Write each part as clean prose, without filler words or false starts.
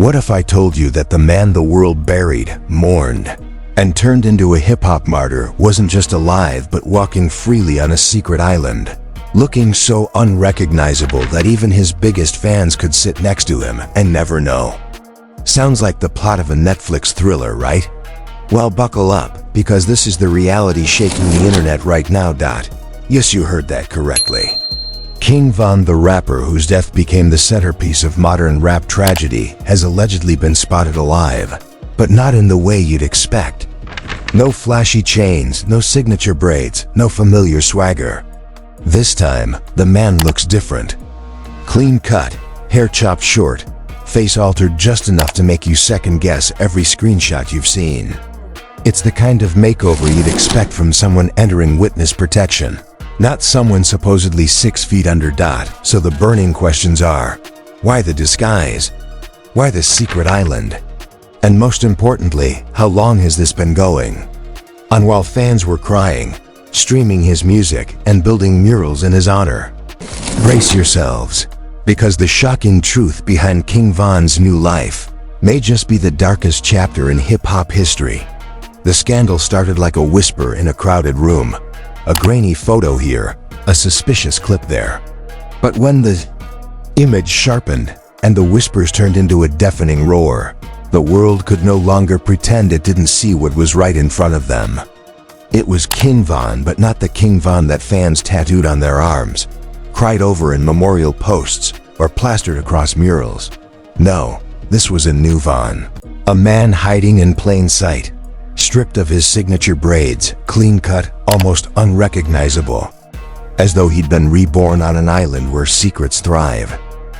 What if I told you that the man the world buried, mourned, and turned into a hip-hop martyr wasn't just alive but walking freely on a secret island, looking so unrecognizable that even his biggest fans could sit next to him and never know? Sounds like the plot of a Netflix thriller, right? Well, buckle up, because this is the reality shaking the internet right now. Yes, you heard that correctly. King Von, the rapper whose death became the centerpiece of modern rap tragedy, has allegedly been spotted alive, but not in the way you'd expect. No flashy chains, no signature braids, no familiar swagger. This time, the man looks different. Clean cut, hair chopped short, face altered just enough to make you second-guess every screenshot you've seen. It's the kind of makeover you'd expect from someone entering witness protection, not someone supposedly 6 feet under. So the burning questions are, why the disguise? Why the secret island? And most importantly, how long has this been going? And while fans were crying, streaming his music, and building murals in his honor, brace yourselves, because the shocking truth behind King Von's new life may just be the darkest chapter in hip-hop history. The scandal started like a whisper in a crowded room. A grainy photo here, a suspicious clip there. But when the image sharpened and the whispers turned into a deafening roar, the world could no longer pretend it didn't see what was right in front of them. It was King Von, but not the King Von that fans tattooed on their arms, cried over in memorial posts, or plastered across murals. No, this was a new Von. A man hiding in plain sight, stripped of his signature braids, clean-cut, almost unrecognizable, as though he'd been reborn on an island where secrets thrive.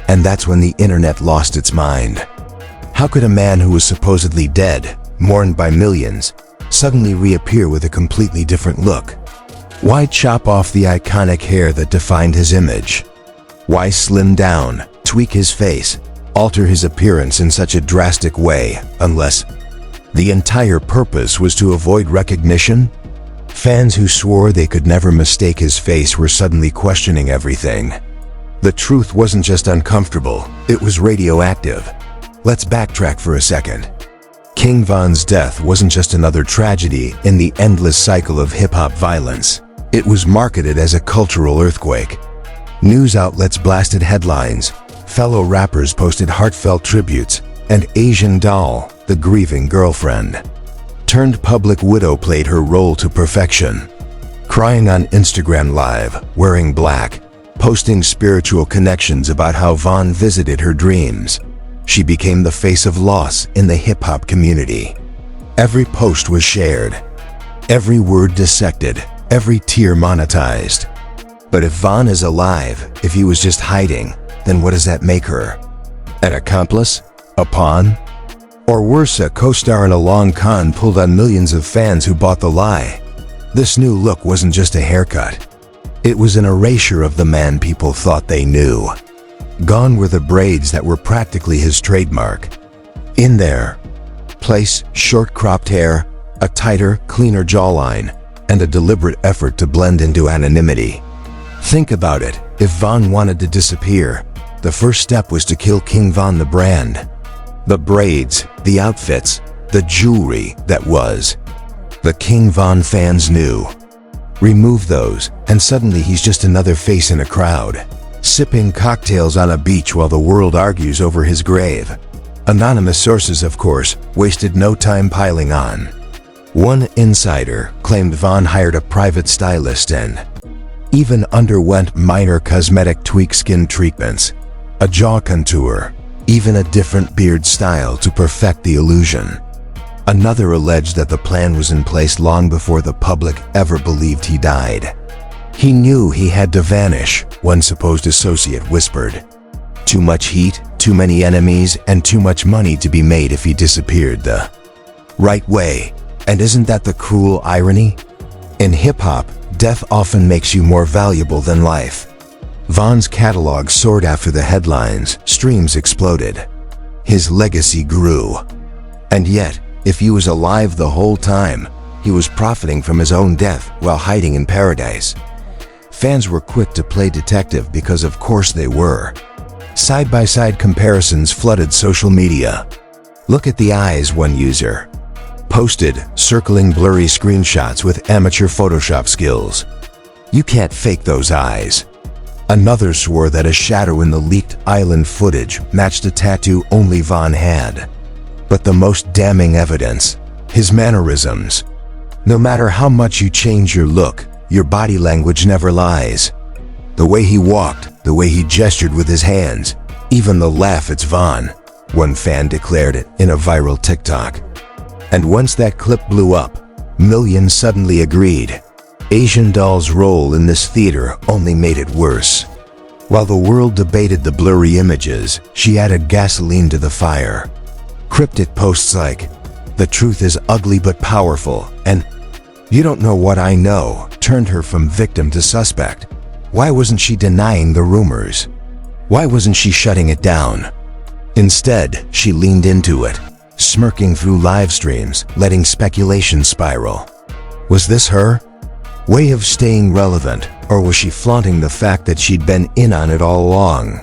And that's when the internet lost its mind. How could a man who was supposedly dead, mourned by millions, suddenly reappear with a completely different look? Why chop off the iconic hair that defined his image? Why slim down, tweak his face, alter his appearance in such a drastic way, unless the entire purpose was to avoid recognition? Fans who swore they could never mistake his face were suddenly questioning everything. The truth wasn't just uncomfortable, it was radioactive. Let's backtrack for a second. King Von's death wasn't just another tragedy in the endless cycle of hip-hop violence. It was marketed as a cultural earthquake. News outlets blasted headlines, fellow rappers posted heartfelt tributes, and Asian Doll, the grieving girlfriend, turned public widow, played her role to perfection. Crying on Instagram Live, wearing black, posting spiritual connections about how Von visited her dreams. She became the face of loss in the hip-hop community. Every post was shared, every word dissected, every tear monetized. But if Von is alive, if he was just hiding, then what does that make her? An accomplice? A pawn? Or worse, a co-star in a long con pulled on millions of fans who bought the lie? This new look wasn't just a haircut. It was an erasure of the man people thought they knew. Gone were the braids that were practically his trademark. In their place, short cropped hair, a tighter, cleaner jawline, and a deliberate effort to blend into anonymity. Think about it, if Von wanted to disappear, the first step was to kill King Von the brand. The braids, the outfits, the jewelry that was. The King Von fans knew. Remove those, and suddenly he's just another face in a crowd, sipping cocktails on a beach while the world argues over his grave. Anonymous sources, of course, wasted no time piling on. One insider claimed Von hired a private stylist and even underwent minor cosmetic tweak, skin treatments, a jaw contour, even a different beard style to perfect the illusion. Another alleged that the plan was in place long before the public ever believed he died. He knew he had to vanish, one supposed associate whispered. Too much heat, too many enemies, and too much money to be made if he disappeared the right way. And isn't that the cruel irony? In hip-hop, death often makes you more valuable than life. Von's catalog soared after the headlines, streams exploded. His legacy grew. And yet, if he was alive the whole time, he was profiting from his own death while hiding in paradise. Fans were quick to play detective because of course they were. Side-by-side comparisons flooded social media. Look at the eyes, one user posted, circling blurry screenshots with amateur Photoshop skills. You can't fake those eyes. Another swore that a shadow in the leaked island footage matched a tattoo only Vaughn had. But the most damning evidence, his mannerisms. No matter how much you change your look, your body language never lies. The way he walked, the way he gestured with his hands, even the laugh, it's Vaughn, one fan declared it in a viral TikTok. And once that clip blew up, millions suddenly agreed. Asian Doll's role in this theater only made it worse. While the world debated the blurry images, she added gasoline to the fire. Cryptic posts like, "The truth is ugly but powerful," and "You don't know what I know," turned her from victim to suspect. Why wasn't she denying the rumors? Why wasn't she shutting it down? Instead, she leaned into it, smirking through live streams, letting speculation spiral. Was this her way of staying relevant, or was she flaunting the fact that she'd been in on it all along?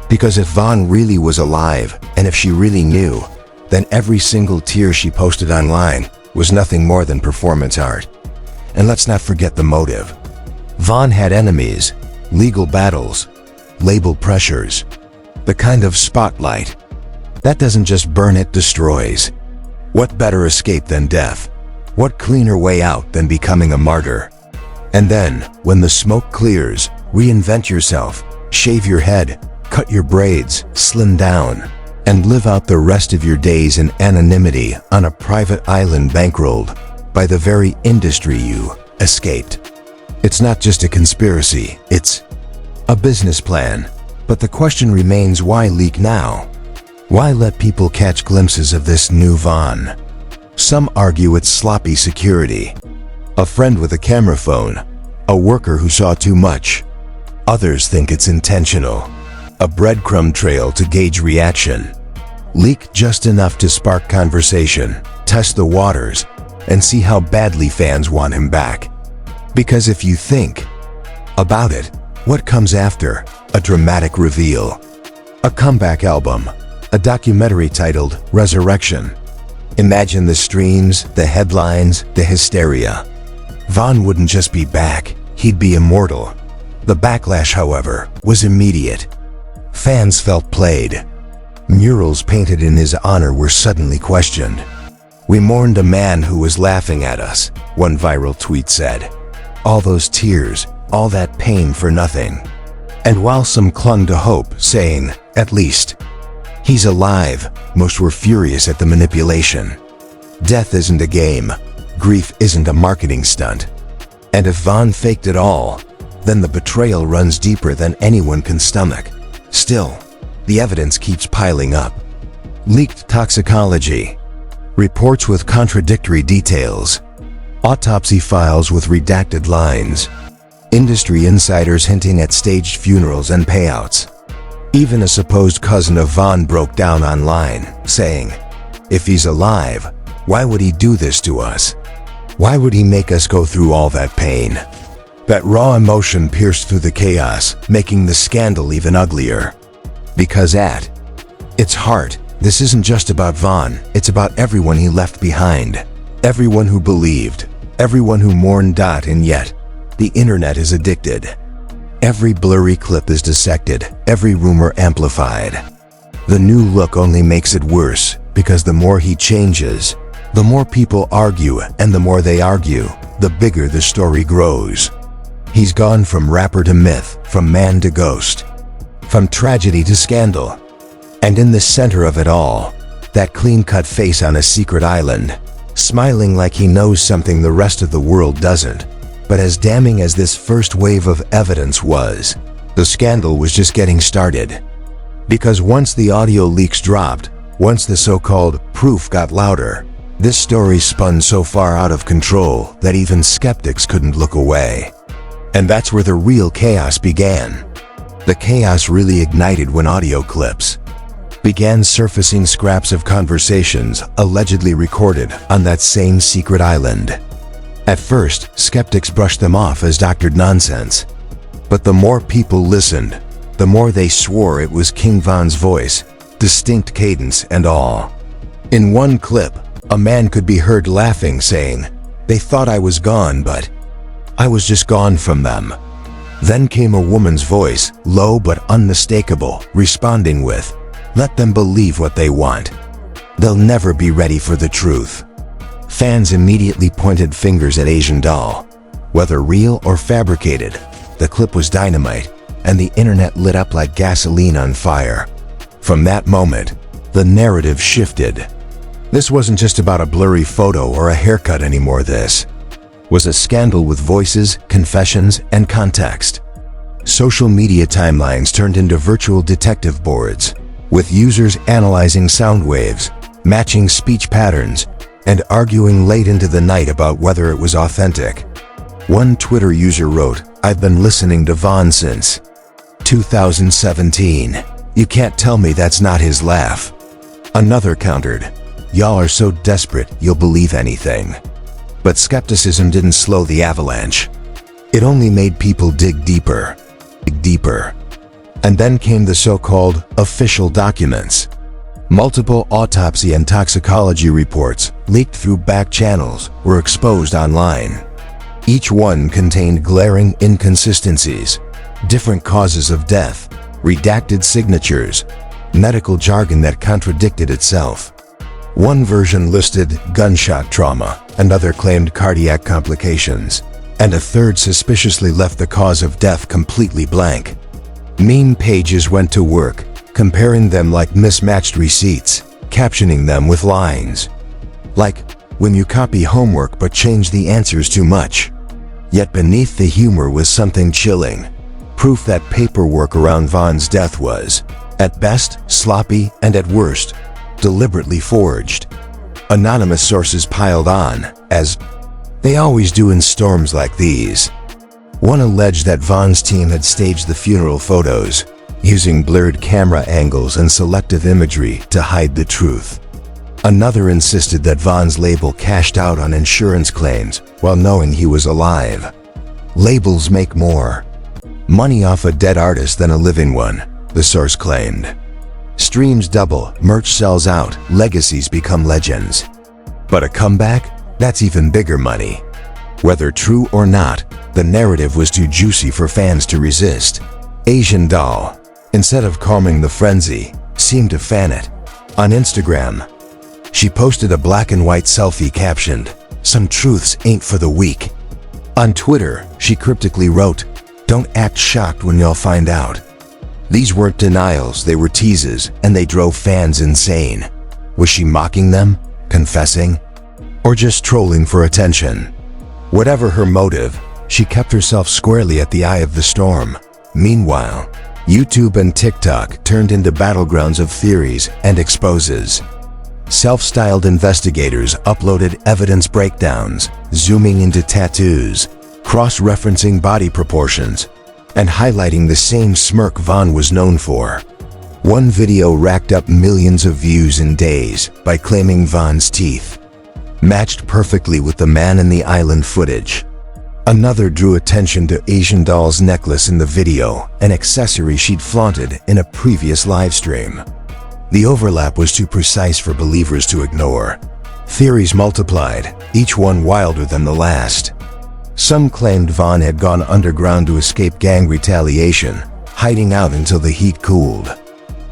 Because if Vaughn really was alive, and if she really knew, then every single tear she posted online was nothing more than performance art. And let's not forget the motive. Vaughn had enemies, legal battles, label pressures, the kind of spotlight that doesn't just burn, it destroys. What better escape than death? What cleaner way out than becoming a martyr? And then, when the smoke clears, reinvent yourself, shave your head, cut your braids, slim down, and live out the rest of your days in anonymity on a private island bankrolled by the very industry you escaped. It's not just a conspiracy, it's a business plan. But the question remains, why leak now? Why let people catch glimpses of this new Vaughn? Some argue it's sloppy security, a friend with a camera phone, a worker who saw too much. Others think it's intentional, a breadcrumb trail to gauge reaction. Leak just enough to spark conversation, test the waters, and see how badly fans want him back. Because if you think about it, what comes after? A dramatic reveal, a comeback album, a documentary titled Resurrection. Imagine the streams, the headlines, the hysteria. Vaughn wouldn't just be back, he'd be immortal. The backlash, however, was immediate. Fans felt played. Murals painted in his honor were suddenly questioned. "We mourned a man who was laughing at us," one viral tweet said. All those tears, all that pain for nothing. And while some clung to hope, saying, "At least he's alive," most were furious at the manipulation. Death isn't a game. Grief isn't a marketing stunt. And if Vaughn faked it all, then the betrayal runs deeper than anyone can stomach. Still, the evidence keeps piling up. Leaked toxicology, reports with contradictory details, autopsy files with redacted lines, industry insiders hinting at staged funerals and payouts. Even a supposed cousin of Vaughn broke down online, saying, "If he's alive, why would he do this to us? Why would he make us go through all that pain?" That raw emotion pierced through the chaos, making the scandal even uglier. Because at its heart, this isn't just about Vaughn, it's about everyone he left behind. Everyone who believed, everyone who mourned. And yet, the internet is addicted. Every blurry clip is dissected, every rumor amplified. The new look only makes it worse, because the more he changes, the more people argue, and the more they argue, the bigger the story grows. He's gone from rapper to myth, from man to ghost, from tragedy to scandal. And in the center of it all, that clean-cut face on a secret island, smiling like he knows something the rest of the world doesn't. But as damning as this first wave of evidence was, the scandal was just getting started. Because once the audio leaks dropped, once the so-called proof got louder, this story spun so far out of control that even skeptics couldn't look away. And that's where the real chaos began. The chaos really ignited when audio clips began surfacing, scraps of conversations allegedly recorded on that same secret island. At first, skeptics brushed them off as doctored nonsense. But the more people listened, the more they swore it was King Von's voice, distinct cadence and all. In one clip, a man could be heard laughing, saying, "They thought I was gone, but I was just gone from them." Then came a woman's voice, low but unmistakable, responding with, "Let them believe what they want. They'll never be ready for the truth." Fans immediately pointed fingers at Asian Doll. Whether real or fabricated, the clip was dynamite, and the internet lit up like gasoline on fire. From that moment, the narrative shifted. This wasn't just about a blurry photo or a haircut anymore. This was a scandal with voices, confessions, and context. Social media timelines turned into virtual detective boards, with users analyzing sound waves, matching speech patterns, and arguing late into the night about whether it was authentic. One Twitter user wrote, "I've been listening to Von since 2017. You can't tell me that's not his laugh." Another countered, "Y'all are so desperate you'll believe anything." But skepticism didn't slow the avalanche. It only made people dig deeper. And then came the so-called official documents. Multiple autopsy and toxicology reports, leaked through back channels, were exposed online. Each one contained glaring inconsistencies, different causes of death, redacted signatures, medical jargon that contradicted itself. One version listed gunshot trauma, another claimed cardiac complications, and a third suspiciously left the cause of death completely blank. Meme pages went to work, comparing them like mismatched receipts, captioning them with lines like, "When you copy homework but change the answers too much." Yet beneath the humor was something chilling. Proof that paperwork around Von's death was, at best, sloppy and at worst, deliberately forged. Anonymous sources piled on, as they always do in storms like these. One alleged that Von's team had staged the funeral photos, using blurred camera angles and selective imagery to hide the truth. Another insisted that Von's label cashed out on insurance claims while knowing he was alive. Labels make more money off a dead artist than a living one, the source claimed. Streams double, merch sells out, legacies become legends. But a comeback? That's even bigger money. Whether true or not, the narrative was too juicy for fans to resist. Asian Doll, instead of calming the frenzy, seemed to fan it. On Instagram, she posted a black and white selfie captioned, "Some truths ain't for the weak." On Twitter, she cryptically wrote, "Don't act shocked when y'all find out." These weren't denials, they were teases, and they drove fans insane. Was she mocking them, confessing, or just trolling for attention? Whatever her motive, she kept herself squarely at the eye of the storm. Meanwhile, YouTube and TikTok turned into battlegrounds of theories and exposes. Self-styled investigators uploaded evidence breakdowns, zooming into tattoos, cross-referencing body proportions, and highlighting the same smirk Von was known for. One video racked up millions of views in days by claiming Von's teeth matched perfectly with the man in the island footage. Another drew attention to Asian Doll's necklace in the video, an accessory she'd flaunted in a previous livestream. The overlap was too precise for believers to ignore. Theories multiplied, each one wilder than the last. Some claimed Von had gone underground to escape gang retaliation, hiding out until the heat cooled.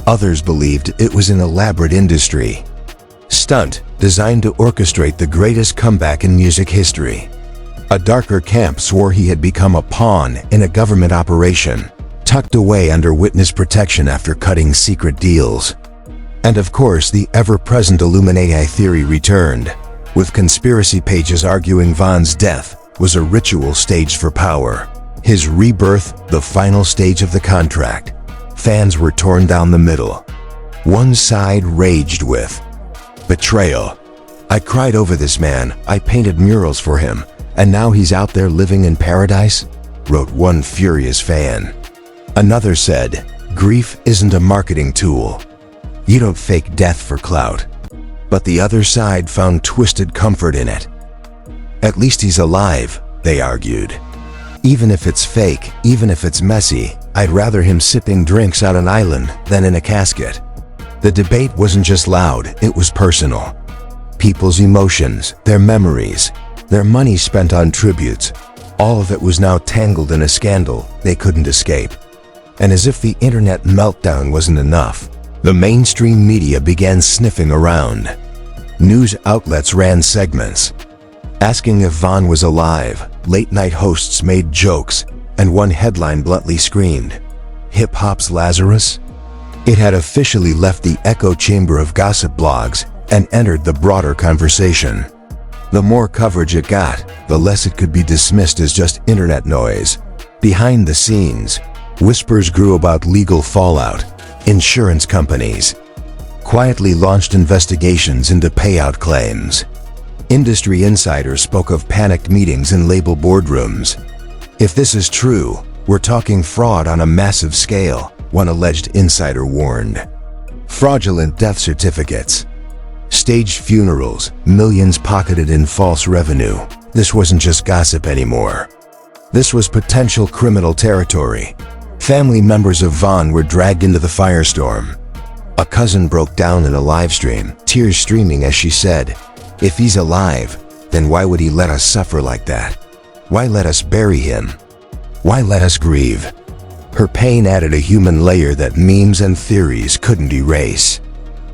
Others believed it was an elaborate industry stunt designed to orchestrate the greatest comeback in music history. A darker camp swore he had become a pawn in a government operation, tucked away under witness protection after cutting secret deals. And of course, the ever-present Illuminati theory returned, with conspiracy pages arguing Von's death was a ritual staged for power. His rebirth, the final stage of the contract. Fans were torn down the middle. One side raged with betrayal. "I cried over this man, I painted murals for him, and now he's out there living in paradise," wrote one furious fan. Another said, "Grief isn't a marketing tool. You don't fake death for clout." But the other side found twisted comfort in it. "At least he's alive," they argued. Even if it's fake, even if it's messy, I'd rather him sipping drinks on an island than in a casket. The debate wasn't just loud, it was personal. People's emotions, their memories, their money spent on tributes, all of it was now tangled in a scandal they couldn't escape. And as if the internet meltdown wasn't enough, the mainstream media began sniffing around. News outlets ran segments asking if Vaughn was alive. Late-night hosts made jokes, and one headline bluntly screamed, "Hip-hop's Lazarus?" It had officially left the echo chamber of gossip blogs and entered the broader conversation. The more coverage it got, the less it could be dismissed as just internet noise. Behind the scenes, whispers grew about legal fallout. Insurance companies quietly launched investigations into payout claims. Industry insiders spoke of panicked meetings in label boardrooms. If this is true, we're talking fraud on a massive scale, one alleged insider warned. Fraudulent death certificates, staged funerals, millions pocketed in false revenue. This wasn't just gossip anymore. This was potential criminal territory. Family members of Vaughn were dragged into the firestorm. A cousin broke down in a live stream, tears streaming as she said, "If he's alive, then why would he let us suffer like that? Why let us bury him? Why let us grieve?" Her pain added a human layer that memes and theories couldn't erase.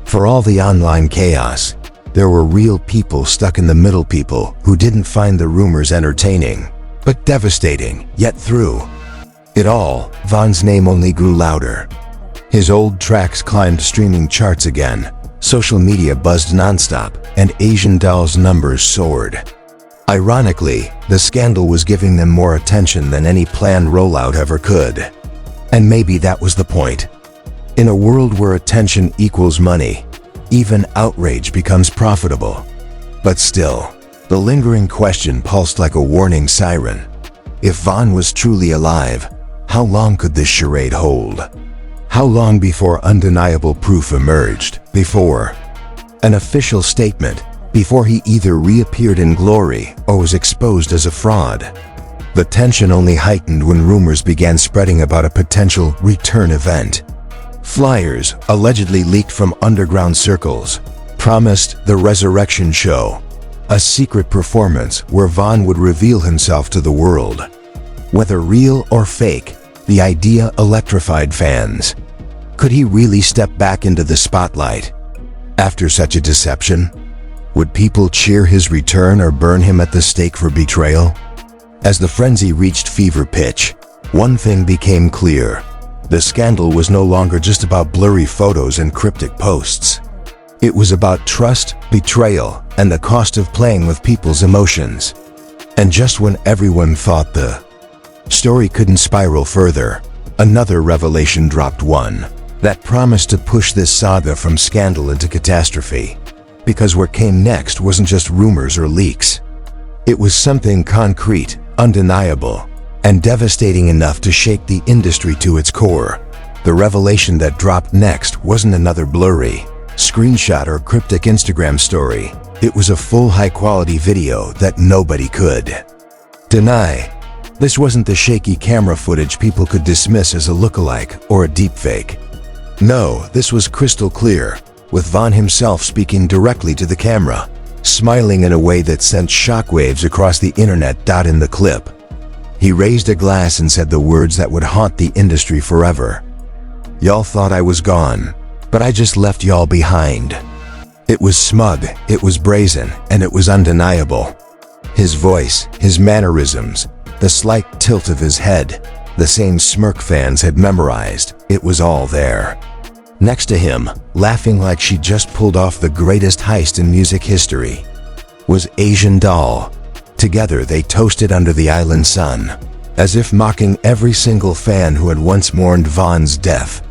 For all the online chaos, there were real people stuck in the middle, people who didn't find the rumors entertaining, but devastating. Yet through it all, Vaughn's name only grew louder. His old tracks climbed streaming charts again, social media buzzed nonstop, and Asian Doll's numbers soared. Ironically, the scandal was giving them more attention than any planned rollout ever could. And maybe that was the point. In a world where attention equals money, even outrage becomes profitable. But still, the lingering question pulsed like a warning siren. If Vaughn was truly alive, how long could this charade hold? How long before undeniable proof emerged? Before an official statement? Before he either reappeared in glory or was exposed as a fraud? The tension only heightened when rumors began spreading about a potential return event. Flyers, allegedly leaked from underground circles, promised the resurrection show, a secret performance where Vaughn would reveal himself to the world. Whether real or fake, the idea electrified fans. Could he really step back into the spotlight? After such a deception, would people cheer his return or burn him at the stake for betrayal? As the frenzy reached fever pitch, one thing became clear. The scandal was no longer just about blurry photos and cryptic posts. It was about trust, betrayal, and the cost of playing with people's emotions. And just when everyone thought the story couldn't spiral further, another revelation dropped, one that promised to push this saga from scandal into catastrophe. Because what came next wasn't just rumors or leaks. It was something concrete, undeniable, and devastating enough to shake the industry to its core. The revelation that dropped next wasn't another blurry screenshot or cryptic Instagram story. It was a full high-quality video that nobody could deny. This wasn't the shaky camera footage people could dismiss as a lookalike or a deepfake. No, this was crystal clear, with Vaughn himself speaking directly to the camera, smiling in a way that sent shockwaves across the internet. In the clip, he raised a glass and said the words that would haunt the industry forever. "Y'all thought I was gone, but I just left y'all behind." It was smug, it was brazen, and it was undeniable. His voice, his mannerisms, the slight tilt of his head, the same smirk fans had memorized, it was all there. Next to him, laughing like she just pulled off the greatest heist in music history, was Asian Doll. Together they toasted under the island sun, as if mocking every single fan who had once mourned Vaughn's death.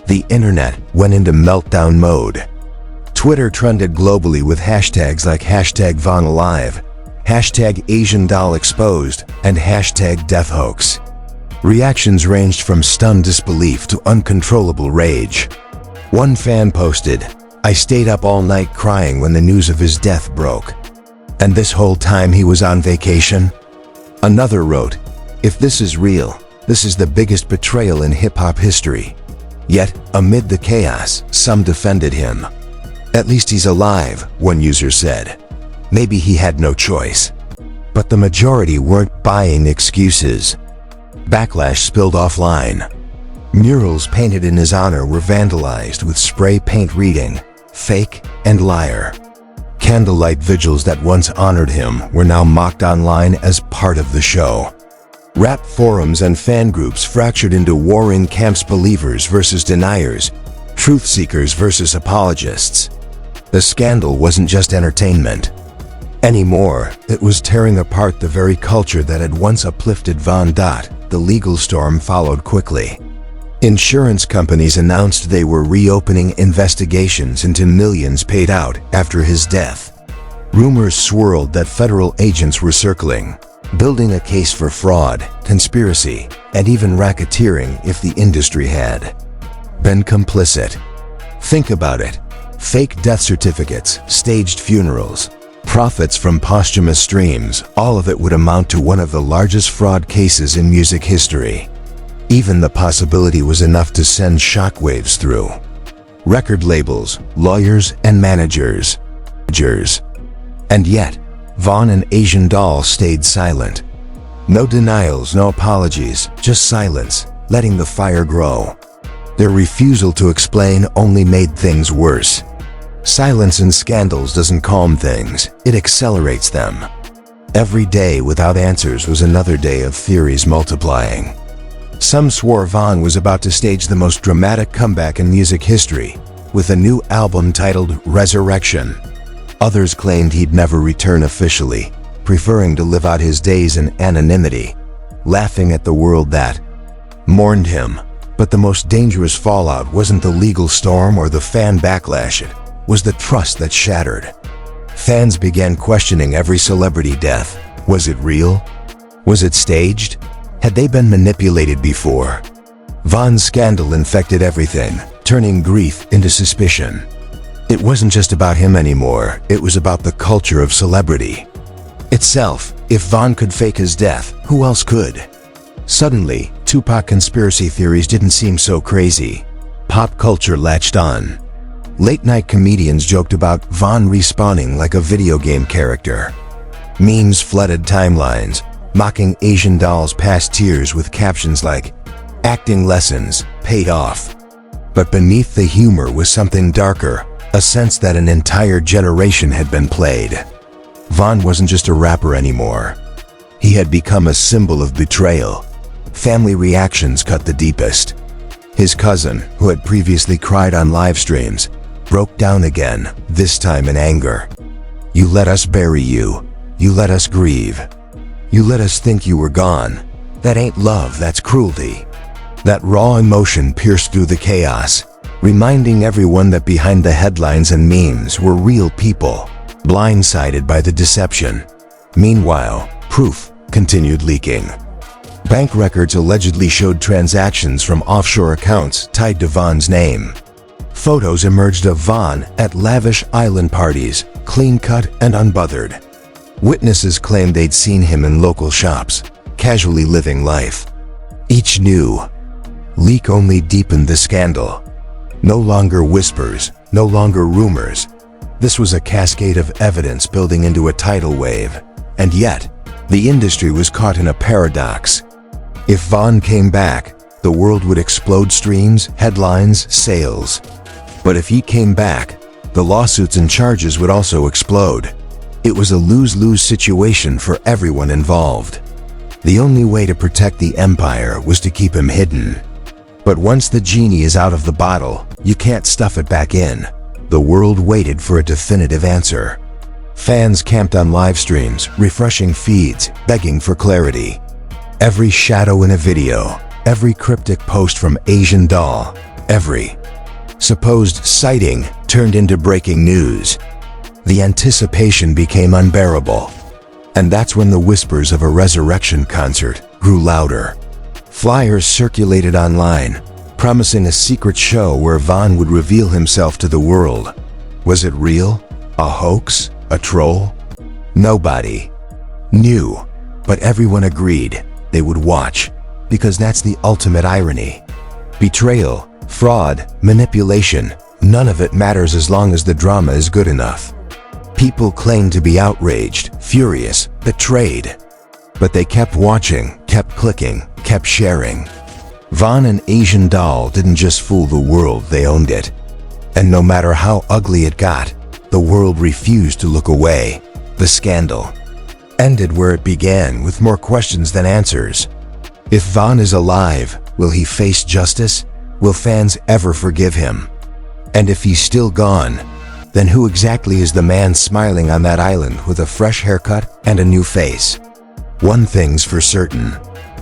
The internet went into meltdown mode. Twitter trended globally with hashtags like #VaughnAlive, #AsianDollExposed, and #DeathHoax. Reactions ranged from stunned disbelief to uncontrollable rage. One fan posted, "I stayed up all night crying when the news of his death broke. And this whole time he was on vacation?" Another wrote, If this is real, this is the biggest betrayal in hip-hop history. Yet, amid the chaos, some defended him. At least he's alive, one user said. Maybe he had no choice. But the majority weren't buying excuses. Backlash spilled offline. Murals painted in his honor were vandalized with spray paint reading, "Fake" and "Liar." Candlelight vigils that once honored him were now mocked online as part of the show. Rap forums and fan groups fractured into warring camps: believers versus deniers, truth seekers versus apologists. The scandal wasn't just entertainment anymore, it was tearing apart the very culture that had once uplifted Von. The legal storm followed quickly. Insurance companies announced they were reopening investigations into millions paid out after his death. Rumors swirled that federal agents were circling, building a case for fraud, conspiracy, and even racketeering if the industry had been complicit. Think about it. Fake death certificates, staged funerals, profits from posthumous streams, all of it would amount to one of the largest fraud cases in music history. Even the possibility was enough to send shockwaves through record labels, lawyers, and managers. And yet, Von and Asian Doll stayed silent. No denials, no apologies, just silence, letting the fire grow. Their refusal to explain only made things worse. Silence in scandals doesn't calm things, it accelerates them. Every day without answers was another day of theories multiplying. Some swore Von was about to stage the most dramatic comeback in music history, with a new album titled Resurrection. Others claimed he'd never return officially, preferring to live out his days in anonymity, laughing at the world that mourned him. But the most dangerous fallout wasn't the legal storm or the fan backlash, it was the trust that shattered. Fans began questioning every celebrity death. Was it real? Was it staged? Had they been manipulated before? Von's scandal infected everything, turning grief into suspicion. It wasn't just about him anymore, it was about the culture of celebrity itself. If Von could fake his death, who else could? Suddenly, Tupac conspiracy theories didn't seem so crazy. Pop culture latched on. Late-night comedians joked about Von respawning like a video game character. Memes flooded timelines, mocking Asian Doll's past tears with captions like, "Acting lessons, paid off." But beneath the humor was something darker, a sense that an entire generation had been played. Von wasn't just a rapper anymore. He had become a symbol of betrayal. Family reactions cut the deepest. His cousin, who had previously cried on live streams, broke down again, this time in anger. "You let us bury you. You let us grieve. You let us think you were gone. That ain't love, that's cruelty." That raw emotion pierced through the chaos, reminding everyone that behind the headlines and memes were real people, blindsided by the deception. Meanwhile, proof continued leaking. Bank records allegedly showed transactions from offshore accounts tied to Von's name. Photos emerged of Von at lavish island parties, clean-cut and unbothered. Witnesses claimed they'd seen him in local shops, casually living life. Each new leak only deepened the scandal. No longer whispers, no longer rumors. This was a cascade of evidence building into a tidal wave. And yet, the industry was caught in a paradox. If Von came back, the world would explode: streams, headlines, sales. But if he came back, the lawsuits and charges would also explode. It was a lose-lose situation for everyone involved. The only way to protect the empire was to keep him hidden. But once the genie is out of the bottle, you can't stuff it back in. The world waited for a definitive answer. Fans camped on live streams, refreshing feeds, begging for clarity. Every shadow in a video, every cryptic post from Asian Doll, every supposed sighting turned into breaking news. The anticipation became unbearable. And that's when the whispers of a resurrection concert grew louder. Flyers circulated online, promising a secret show where Von would reveal himself to the world. Was it real? A hoax? A troll? Nobody knew, but everyone agreed. they would watch, because that's the ultimate irony. Betrayal, fraud, manipulation, none of it matters as long as the drama is good enough. People claim to be outraged, furious, betrayed. But they kept watching, kept clicking, kept sharing. Von and Asian Doll didn't just fool the world, they owned it. And no matter how ugly it got, the world refused to look away. The scandal ended where it began, with more questions than answers. If Von is alive, will he face justice? Will fans ever forgive him? And if he's still gone, then who exactly is the man smiling on that island with a fresh haircut and a new face? One thing's for certain,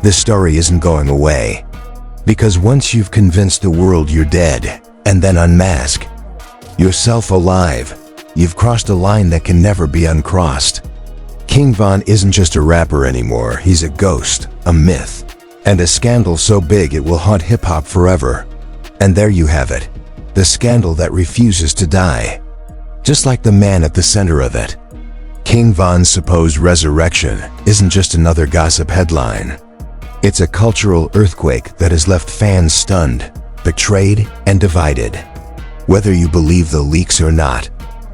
this story isn't going away. Because once you've convinced the world you're dead, and then unmask yourself alive, you've crossed a line that can never be uncrossed. King Von isn't just a rapper anymore, he's a ghost, a myth, and a scandal so big it will haunt hip-hop forever. And there you have it, the scandal that refuses to die. Just like the man at the center of it. King Von's supposed resurrection isn't just another gossip headline. It's a cultural earthquake that has left fans stunned, betrayed, and divided. Whether you believe the leaks or not,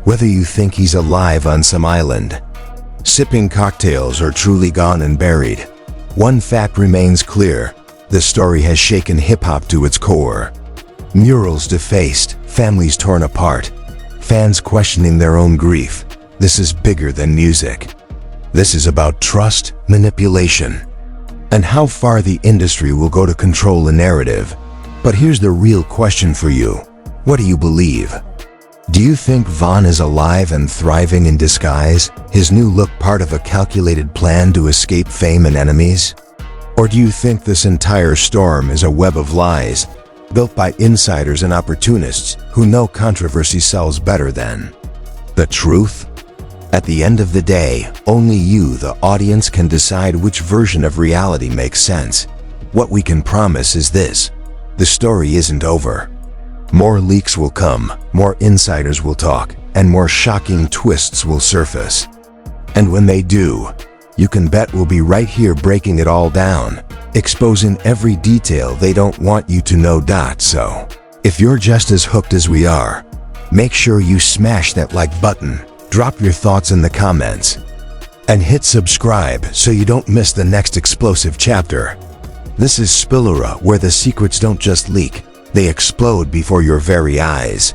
whether you think he's alive on some island, sipping cocktails or truly gone and buried, one fact remains clear: the story has shaken hip-hop to its core. Murals defaced, families torn apart, fans questioning their own grief. This is bigger than music. This is about trust, manipulation, and how far the industry will go to control the narrative. But here's the real question for you. What do you believe? Do you think Von is alive and thriving in disguise, his new look part of a calculated plan to escape fame and enemies? Or do you think this entire storm is a web of lies, built by insiders and opportunists who know controversy sells better than the truth? At the end of the day, only you, the audience, can decide which version of reality makes sense. What we can promise is this: the story isn't over. More leaks will come, more insiders will talk, and more shocking twists will surface. And when they do, you can bet we'll be right here breaking it all down, exposing every detail they don't want you to know. So, if you're just as hooked as we are, make sure you smash that like button, drop your thoughts in the comments, and hit subscribe so you don't miss the next explosive chapter. This is Spillora, where the secrets don't just leak, they explode before your very eyes.